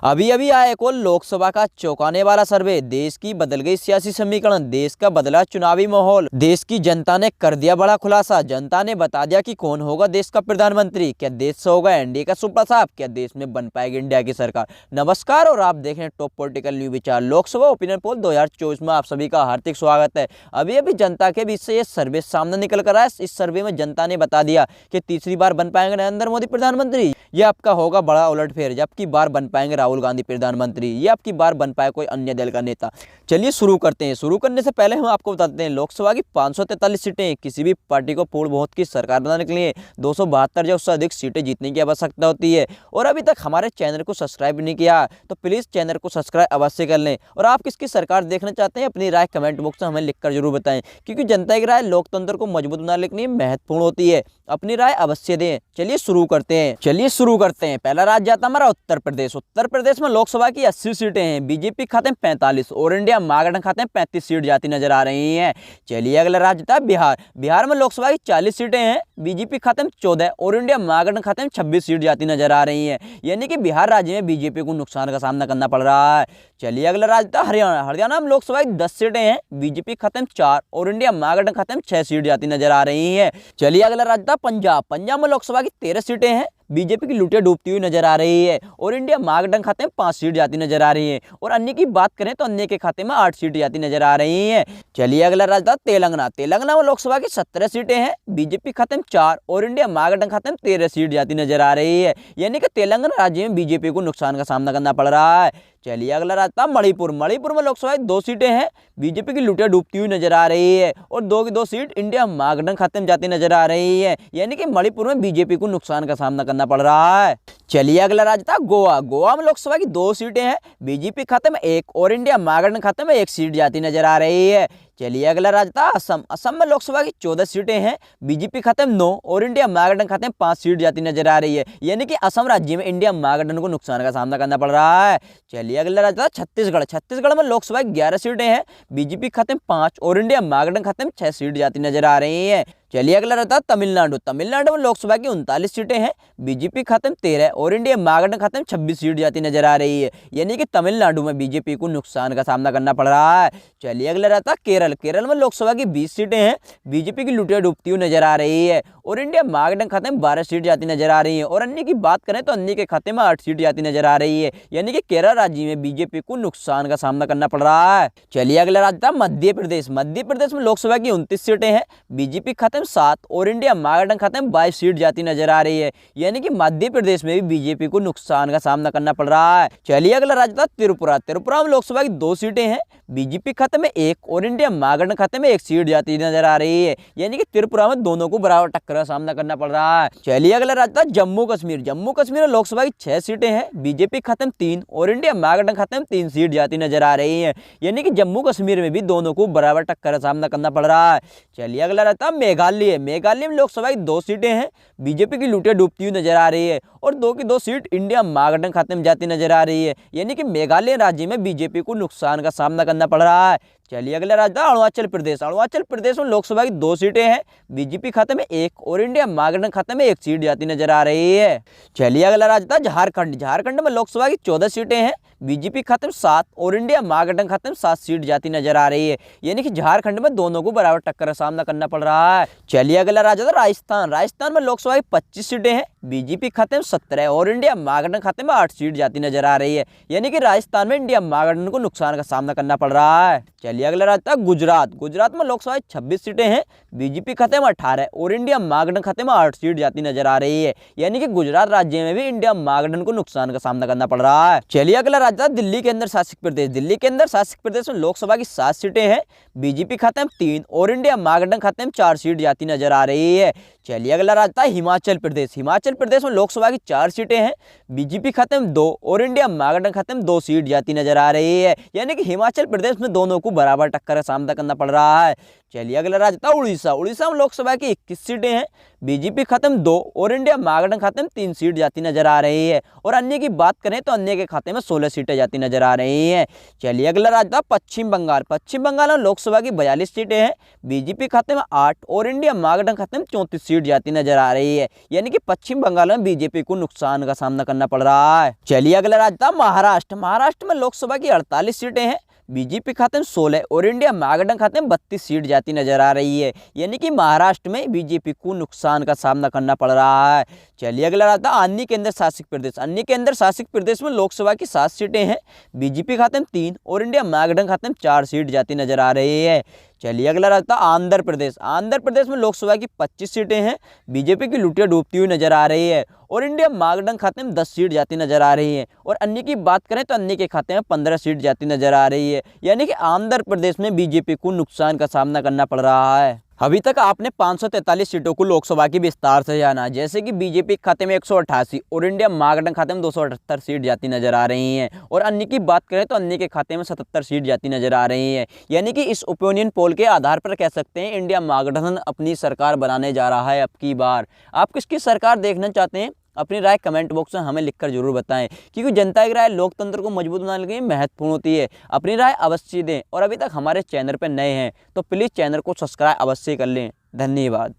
अभी अभी आया एक और लोकसभा का चौंकाने वाला सर्वे। देश की बदल गई सियासी समीकरण, देश का बदला चुनावी माहौल। देश की जनता ने कर दिया बड़ा खुलासा। जनता ने बता दिया कि कौन होगा देश का प्रधानमंत्री। क्या देश से होगा एनडीए का सुपड़ा साहब? क्या देश में बन पाएगी इंडिया की सरकार? नमस्कार और आप देख रहे हैं टॉप पॉलिटिकल न्यूज विचार। लोकसभा ओपिनियन पोल 2024 में आप सभी का हार्दिक स्वागत है। अभी अभी जनता के बीच से ये सर्वे सामने निकल कर आया। इस सर्वे में जनता ने बता दिया कि तीसरी बार बन पाएंगे नरेंद्र मोदी प्रधानमंत्री। ये आपका होगा बड़ा उलटफेर। जब की बार बन पाएंगे राहुल गांधी प्रधानमंत्री, ये आपकी बार बन पाए कोई अन्य दल का नेता। चलिए शुरू करते हैं। शुरू करने से पहले हम आपको बताते हैं लोकसभा की 543 सीटें। किसी भी पार्टी को पूर्ण बहुमत की सरकार बनाने के लिए 272 या उससे अधिक सीटें जीतने की आवश्यकता होती है। और अभी तक हमारे चैनल को सब्सक्राइब नहीं किया तो प्लीज चैनल को सब्सक्राइब अवश्य कर लें। और आप किसकी सरकार देखना चाहते हैं अपनी राय कमेंट बॉक्स में हमें लिखकर जरूर बताएं, क्योंकि जनता की राय लोकतंत्र को मजबूत बनाने के लिए महत्वपूर्ण होती है। अपनी राय अवश्य दें। चलिए शुरू करते हैं। पहला राज्य आता हमारा उत्तर प्रदेश। उत्तर प्रदेश में लोकसभा की 80 सीटें हैं। बीजेपी खाते में 45 और इंडिया महागठबंधन खाते में 35 सीट जाती नजर आ रही हैं। चलिए अगला राज्य था बिहार। बिहार में लोकसभा की 40 सीटें हैं। बीजेपी खाते में 14 और इंडिया महागठबंधन खाते में 26 सीट जाती नजर आ रही हैं। यानी कि बिहार राज्य में बीजेपी को नुकसान का सामना करना पड़ रहा है। चलिए अगला राज्य था हरियाणा। हरियाणा में लोकसभा की 10 सीटें हैं। बीजेपी खाते में 4 और इंडिया महागठबंधन खाते में 6 सीट जाती नजर आ रही है। चलिए अगला राज्य था पंजाब। पंजाब में लोकसभा की 13 सीटें हैं। बीजेपी की लुटिया डूबती हुई नजर आ रही है और इंडिया महागठबंधन खाते में 5 सीट जाती नजर आ रही है। और अन्य की बात करें तो अन्य के खाते में 8 सीट जाती नजर आ रही है। चलिए अगला राज्य था तेलंगाना। तेलंगाना में लोकसभा की 17 सीटें हैं। बीजेपी खाते में 4 और इंडिया महागठबंधन खाते में 13 सीट जाती नजर आ रही है। यानी कि तेलंगाना राज्य में बीजेपी को नुकसान का सामना करना पड़ रहा है। चलिए अगला राज्य था मणिपुर। मणिपुर में लोकसभा की 2 सीटें हैं। बीजेपी की लुटिया डूबती हुई नजर आ रही है और 2 की 2 सीट इंडिया महागठबंधन खाते में जाती नजर आ रही है। यानी कि मणिपुर में बीजेपी को नुकसान का सामना करना पड़ रहा है। चलिए अगला राज्य था गोवा। गोवा में लोकसभा की 2 सीटें हैं। बीजेपी खाते में 1 और इंडिया महागठबंधन खाते में 1 सीट जाती नजर आ रही है। चलिए अगला राज्य था असम। असम में लोकसभा की 14 सीटें हैं। बीजेपी खाते में 9 और इंडिया महागठबंधन खाते में 5 सीट जाती नजर आ रही है। यानी कि असम राज्य में इंडिया महागठबंधन को नुकसान का सामना करना पड़ रहा है। चलिए अगला राज्य था छत्तीसगढ़। छत्तीसगढ़ में लोकसभा की 11 सीटें हैं। बीजेपी खाते में 5 और इंडिया महागठबंधन खाते में 6 सीट जाती नजर आ रही है। चलिए अगला रहता है तमिलनाडु। तमिलनाडु में लोकसभा की 39 सीटें हैं। बीजेपी खाते में 13 और इंडिया महागठबंधन खाते में 26 सीट जाती नजर आ रही है। यानी कि तमिलनाडु में बीजेपी को नुकसान का सामना करना पड़ रहा है। चलिए अगला रहता है केरल। केरल में लोकसभा की 20 सीटें हैं। बीजेपी की लुटिया डूबती हुई नजर आ रही है और इंडिया महागठबंधन खाते में 12 सीट जाती नजर आ रही है। और अन्य की बात करें तो अन्य के खाते में 8 सीट जाती नजर आ रही है। यानी कि केरल राज्य में बीजेपी को नुकसान का सामना करना पड़ रहा है। चलिए अगला राज्य था मध्य प्रदेश। मध्य प्रदेश में लोकसभा की 29 सीटें हैं। बीजेपी खाते में 7 और इंडिया महागठबंधन खाते में 22 सीट जाती नजर आ रही है। यानी कि मध्य प्रदेश में भी बीजेपी को नुकसान का सामना करना पड़ रहा है। चलिए अगला राज्य था त्रिपुरा। त्रिपुरा में लोकसभा की 2 सीटें हैं। बीजेपी खाते में 1 और इंडिया महागठबंधन खाते में 1 सीट जाती नजर आ रही है। यानी कि त्रिपुरा में दोनों को बराबर टक्कर का सामना करना पड़ रहा है। चलिए अगला राज्य था जम्मू कश्मीर। जम्मू कश्मीर में लोकसभा की 6 सीटें हैं। बीजेपी खाते में 3 और इंडिया महागठबंधन खाते में 3 सीट जाती नजर आ रही है। यानी कि जम्मू कश्मीर में भी दोनों को बराबर टक्कर का सामना करना पड़ रहा है। चलिए अगला रहता है मेघालय। मेघालय में लोकसभा की 2 सीटें हैं। बीजेपी की लुटिया डूबती हुई नजर आ रही है और 2 की 2 सीट इंडिया महागठबंधन खाते में जाती नजर आ रही है। यानी कि मेघालय राज्य में बीजेपी को नुकसान का सामना करना पड़ रहा है। चलिए अगला राज्य अरुणाचल प्रदेश। अरुणाचल प्रदेश में लोकसभा की 2 सीटें हैं। बीजेपी खाते में 1 और इंडिया महागठबंधन खाते में 1 सीट जाती नजर आ रही है। चलिए अगला राज्य था झारखंड। झारखंड में लोकसभा की 14 सीटें हैं। बीजेपी खाते में 7 और इंडिया महागठबंधन खाते में 7 सीट जाती नजर आ रही है। यानी कि झारखंड में दोनों को बराबर टक्कर का सामना करना पड़ रहा है। चलिए अगला राज्य था राजस्थान। राजस्थान में लोकसभा की 25 सीटें हैं। बीजेपी खाते में 17 और इंडिया महागठबंधन खाते में 8 सीट जाती नजर आ रही है। यानी कि राजस्थान में इंडिया महागठबंधन को नुकसान का सामना करना पड़ रहा है। चलिए अगला राज्य था गुजरात। गुजरात में लोकसभा की 26 सीटें हैं। बीजेपी खाते में 18 और इंडिया महागठबंधन खाते में 8 सीट जाती नजर आ रही है। यानी कि गुजरात राज्य में भी इंडिया महागठबंधन को नुकसान का सामना करना पड़ रहा है। चलिए अगला राज्य था दिल्ली के अंदर शासित प्रदेश। दिल्ली के अंदर शासित प्रदेश में लोकसभा की 7 सीटें हैं। बीजेपी खाते में 3 और इंडिया महागठबंधन खाते में 4 सीट जाती नजर आ रही है। चलिए अगला राज्य था हिमाचल प्रदेश। हिमाचल प्रदेश में लोकसभा की 4 सीटें हैं। बीजेपी खाते में 2 और इंडिया महागठबंधन खाते में 2 सीट जाती नजर आ रही है। यानी कि हिमाचल प्रदेश में दोनों को बराबर टक्कर का सामना करना पड़ रहा है। चलिए अगला राज्य था उड़ीसा। उड़ीसा में लोकसभा की 21 सीटें हैं, बीजेपी खत्म 2 और इंडिया महागठबंधन खाते में 3 सीट जाती नजर आ रही है। और अन्य की बात करें तो अन्य के खाते में 16 सीटें जाती नजर आ रही हैं। चलिए अगला राज्य था पश्चिम बंगाल। पश्चिम बंगाल में लोकसभा की 42 सीटें हैं, बीजेपी खाते में 8 और इंडिया महागठबंधन खाते में 34 सीट जाती नजर आ रही है। यानी कि पश्चिम बंगाल में बीजेपी को नुकसान का सामना करना पड़ रहा है। चलिए अगला राज्य था महाराष्ट्र। महाराष्ट्र में लोकसभा की 48 सीटें हैं, बीजेपी खाते में 16 और इंडिया महागठबंधन खाते में 32 सीट जाती नजर आ रही है। यानी कि महाराष्ट्र में बीजेपी को नुकसान का सामना करना पड़ रहा है। चलिए अगला आता है अन्य केंद्र शासित प्रदेश। अन्य केंद्र शासित प्रदेश में लोकसभा की 7 सीटें हैं, बीजेपी खाते में 3 और इंडिया महागठबंधन खाते में 4 सीट जाती नजर आ रही है। चलिए अगला रहता है आंध्र प्रदेश। आंध्र प्रदेश में लोकसभा की 25 सीटें हैं, बीजेपी की लुटिया डूबती हुई नजर आ रही है और इंडिया महागठबंधन खाते में 10 सीट जाती नजर आ रही है। और अन्य की बात करें तो अन्य के खाते में 15 सीट जाती नजर आ रही है। यानी कि आंध्र प्रदेश में बीजेपी को नुकसान का सामना करना पड़ रहा है। अभी तक आपने 543 सीटों को लोकसभा की विस्तार से जाना, जैसे कि बीजेपी के खाते में 188 और इंडिया महागठबंधन खाते में 278 सीट जाती नजर आ रही हैं। और अन्य की बात करें तो अन्य के खाते में 77 सीट जाती नजर आ रही हैं। यानी कि इस ओपिनियन पोल के आधार पर कह सकते हैं इंडिया महागठबंधन अपनी सरकार बनाने जा रहा है अब की बार। आप किसकी सरकार देखना चाहते हैं, अपनी राय कमेंट बॉक्स में हमें लिखकर जरूर बताएं, क्योंकि जनता की राय लोकतंत्र को मजबूत बनाने के लिए महत्वपूर्ण होती है। अपनी राय अवश्य दें और अभी तक हमारे चैनल पर नए हैं तो प्लीज़ चैनल को सब्सक्राइब अवश्य कर लें। धन्यवाद।